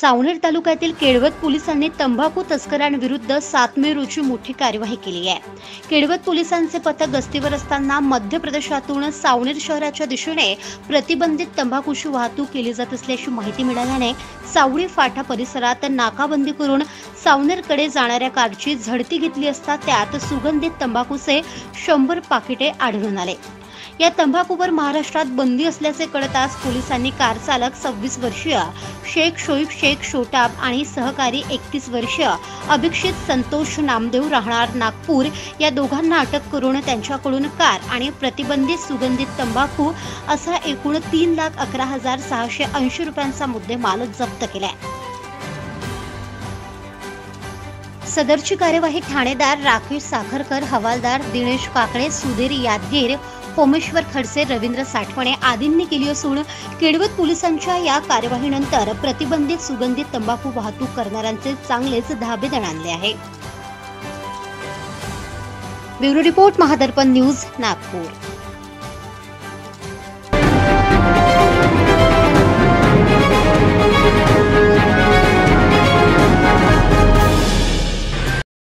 सावनेर तालुक्यातील केळवत पोलिसांनी तंबाखू तस्करांविरुद्ध 7 मे रोजी मोठी कार्यवाही केली आहे। केळवत पोलिसांचे पथक गस्तीवर असताना मध्य प्रदेशातून सावनेर शहराच्या दिशेने प्रतिबंधित तंबाखूची वाहतूक केली जात असल्याची माहिती मिळाल्याने सावळी फाटा परिसरात नाकाबंदी करून सावनेरकडे जाणाऱ्या कारची झडती घेतली असता त्यात सुगंधित तंबाखूचे 100 पाकिटे आढळून आले। या तंबाखूवर महाराष्ट्रात बंदी असल्याचे कळताच पोलिसांनी कार चालक 26 वर्षीय शेख शोईब शेख शोटाब आणि सहकारी 31 वर्षीय अभिक्षित संतोष नामदेव राहणार नागपूर या दोघांना अटक करून त्यांच्याकडून कार आणि प्रतिबंधित सुगंधित तंबाखू असा एकूण 3,11,680 रुपयांचा मुद्देमाल जप्त केलाय। सदरची कार्यवाही ठाणेदार राकेश साखरकर, हवालदार दिनेश काकडे, सुधीर यादगीर, होमेश्वर खडसे, रवींद्र साठवणे आदींनी केली असून केळवत पोलिसांच्या या कार्यवाहीनंतर प्रतिबंधित सुगंधित तंबाखू वाहतूक करणाऱ्यांचे चांगलेच धाबे दणाणले आहे। Bureau report, Mahadarpan news, Nagpur.